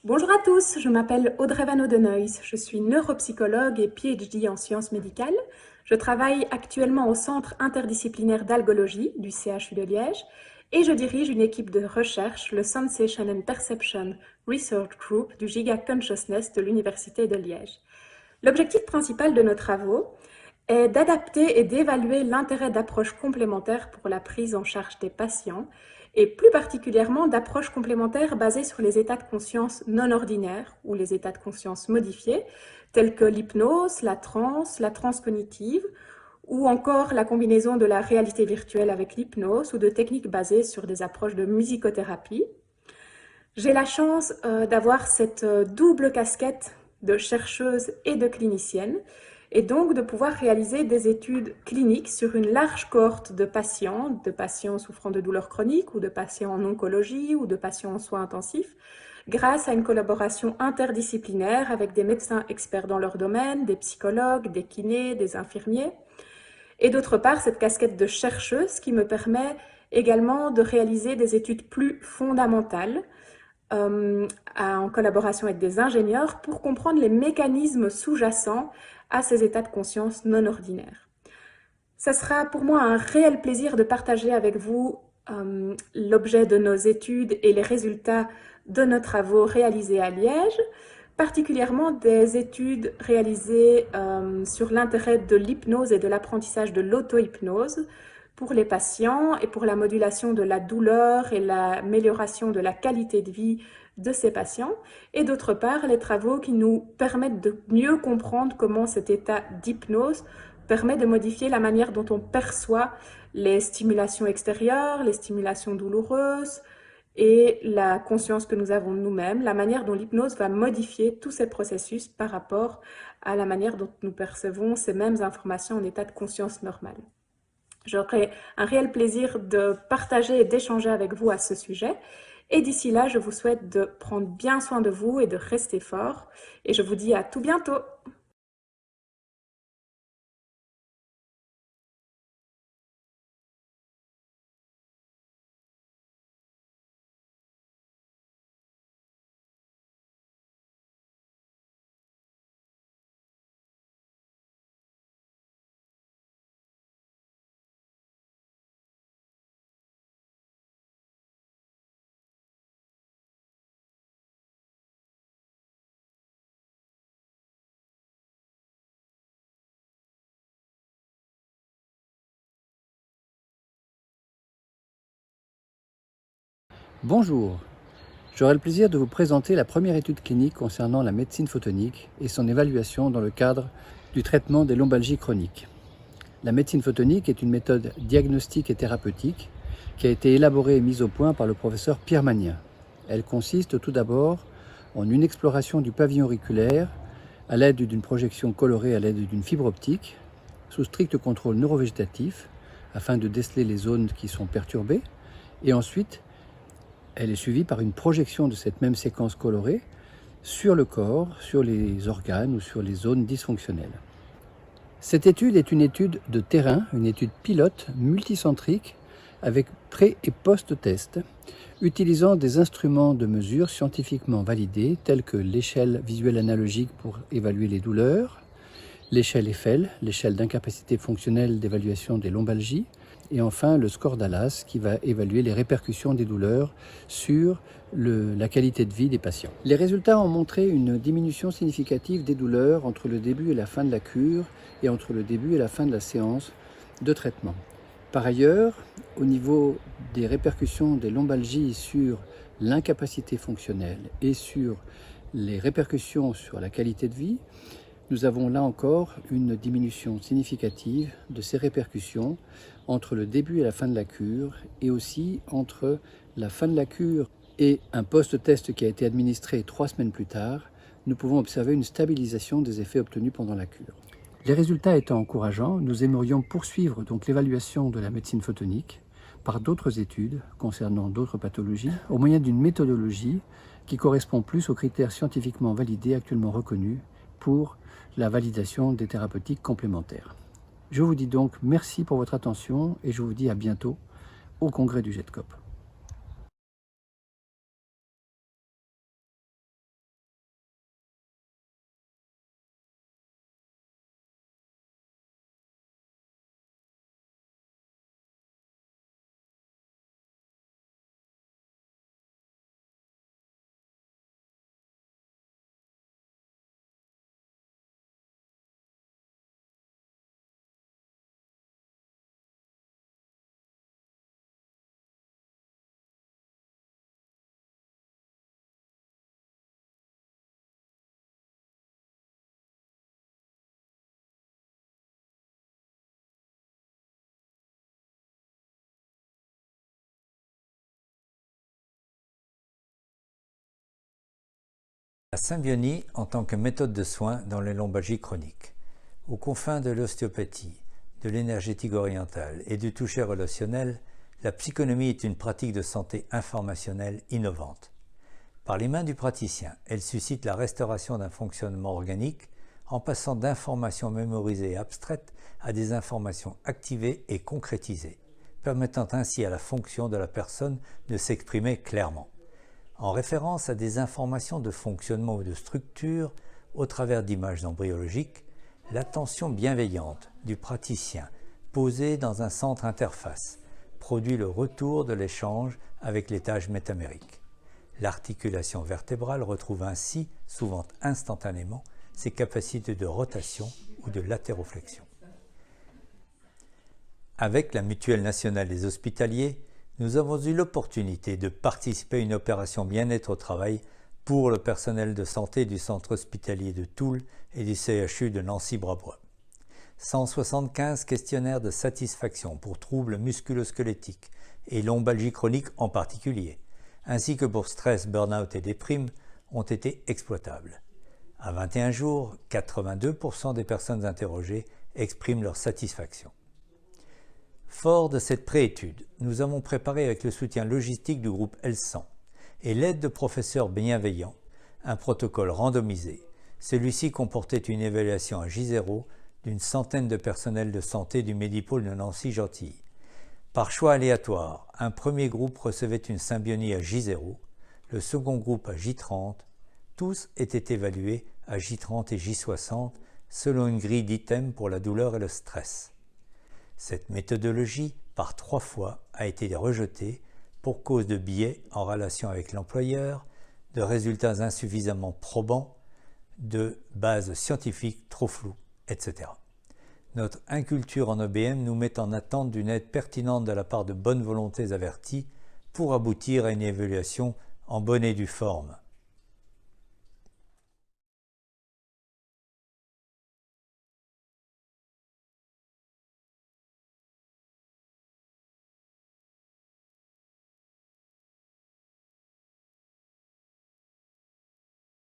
Bonjour à tous, je m'appelle Audrey Van Odenhuis, je suis neuropsychologue et PhD en sciences médicales. Je travaille actuellement au Centre interdisciplinaire d'algologie du CHU de Liège et je dirige une équipe de recherche, le Sensation and Perception Research Group du Giga Consciousness de l'Université de Liège. L'objectif principal de nos travaux est d'adapter et d'évaluer l'intérêt d'approches complémentaires pour la prise en charge des patients et plus particulièrement d'approches complémentaires basées sur les états de conscience non ordinaires ou les états de conscience modifiés tels que l'hypnose, la transe cognitive ou encore la combinaison de la réalité virtuelle avec l'hypnose ou de techniques basées sur des approches de musicothérapie. J'ai la chance d'avoir cette double casquette de chercheuse et de clinicienne et donc de pouvoir réaliser des études cliniques sur une large cohorte de patients souffrant de douleurs chroniques ou de patients en oncologie ou de patients en soins intensifs, grâce à une collaboration interdisciplinaire avec des médecins experts dans leur domaine, des psychologues, des kinés, des infirmiers. Et d'autre part, cette casquette de chercheuse qui me permet également de réaliser des études plus fondamentales en collaboration avec des ingénieurs pour comprendre les mécanismes sous-jacents à ces états de conscience non ordinaires. Ça sera pour moi un réel plaisir de partager avec vous l'objet de nos études et les résultats de nos travaux réalisés à Liège, particulièrement des études réalisées sur l'intérêt de l'hypnose et de l'apprentissage de l'auto-hypnose pour les patients et pour la modulation de la douleur et l'amélioration de la qualité de vie de ces patients, et d'autre part les travaux qui nous permettent de mieux comprendre comment cet état d'hypnose permet de modifier la manière dont on perçoit les stimulations extérieures, les stimulations douloureuses et la conscience que nous avons de nous-mêmes, la manière dont l'hypnose va modifier tous ces processus par rapport à la manière dont nous percevons ces mêmes informations en état de conscience normal. J'aurai un réel plaisir de partager et d'échanger avec vous à ce sujet. Et d'ici là, je vous souhaite de prendre bien soin de vous et de rester fort. Et je vous dis à tout bientôt. Bonjour, j'aurai le plaisir de vous présenter la première étude clinique concernant la médecine photonique et son évaluation dans le cadre du traitement des lombalgies chroniques. La médecine photonique est une méthode diagnostique et thérapeutique qui a été élaborée et mise au point par le professeur Pierre Magnien. Elle consiste tout d'abord en une exploration du pavillon auriculaire à l'aide d'une projection colorée à l'aide d'une fibre optique sous strict contrôle neurovégétatif afin de déceler les zones qui sont perturbées, et ensuite elle est suivie par une projection de cette même séquence colorée sur le corps, sur les organes ou sur les zones dysfonctionnelles. Cette étude est une étude de terrain, une étude pilote multicentrique avec pré- et post-test, utilisant des instruments de mesure scientifiquement validés tels que l'échelle visuelle analogique pour évaluer les douleurs, l'échelle Eiffel, l'échelle d'incapacité fonctionnelle d'évaluation des lombalgies, et enfin le score Dallas qui va évaluer les répercussions des douleurs sur la qualité de vie des patients. Les résultats ont montré une diminution significative des douleurs entre le début et la fin de la cure et entre le début et la fin de la séance de traitement. Par ailleurs, au niveau des répercussions des lombalgies sur l'incapacité fonctionnelle et sur les répercussions sur la qualité de vie, nous avons là encore une diminution significative de ces répercussions entre le début et la fin de la cure, et aussi entre la fin de la cure et un post-test qui a été administré 3 semaines plus tard. Nous pouvons observer une stabilisation des effets obtenus pendant la cure. Les résultats étant encourageants, nous aimerions poursuivre donc l'évaluation de la médecine photonique par d'autres études concernant d'autres pathologies au moyen d'une méthodologie qui correspond plus aux critères scientifiquement validés actuellement reconnus pour la validation des thérapeutiques complémentaires. Je vous dis donc merci pour votre attention et je vous dis à bientôt au congrès du GEDCOP. La symbionie en tant que méthode de soin dans les lombalgies chroniques. Aux confins de l'ostéopathie, de l'énergétique orientale et du toucher relationnel, la psychonomie est une pratique de santé informationnelle innovante. Par les mains du praticien, elle suscite la restauration d'un fonctionnement organique en passant d'informations mémorisées et abstraites à des informations activées et concrétisées, permettant ainsi à la fonction de la personne de s'exprimer clairement. En référence à des informations de fonctionnement ou de structure au travers d'images embryologiques, l'attention bienveillante du praticien posée dans un centre interface produit le retour de l'échange avec l'étage métamérique. L'articulation vertébrale retrouve ainsi, souvent instantanément, ses capacités de rotation ou de latéroflexion. Avec la Mutuelle nationale des hospitaliers, nous avons eu l'opportunité de participer à une opération bien-être au travail pour le personnel de santé du centre hospitalier de Toul et du CHU de Nancy-Brabois. 175 questionnaires de satisfaction pour troubles musculo-squelettiques et lombalgie chronique en particulier, ainsi que pour stress, burn-out et déprime, ont été exploitables. À 21 jours, 82% des personnes interrogées expriment leur satisfaction. Fort de cette préétude, nous avons préparé avec le soutien logistique du groupe L100 et l'aide de professeurs bienveillants un protocole randomisé. Celui-ci comportait une évaluation à J0 d'une centaine de personnels de santé du Médipôle de Nancy-Gentilly. Par choix aléatoire, un premier groupe recevait une symbionie à J0, le second groupe à J30, tous étaient évalués à J30 et J60 selon une grille d'items pour la douleur et le stress. Cette méthodologie, par 3 fois, a été rejetée pour cause de biais en relation avec l'employeur, de résultats insuffisamment probants, de bases scientifiques trop floues, etc. Notre inculture en OBM nous met en attente d'une aide pertinente de la part de bonnes volontés averties pour aboutir à une évaluation en bonne et due forme.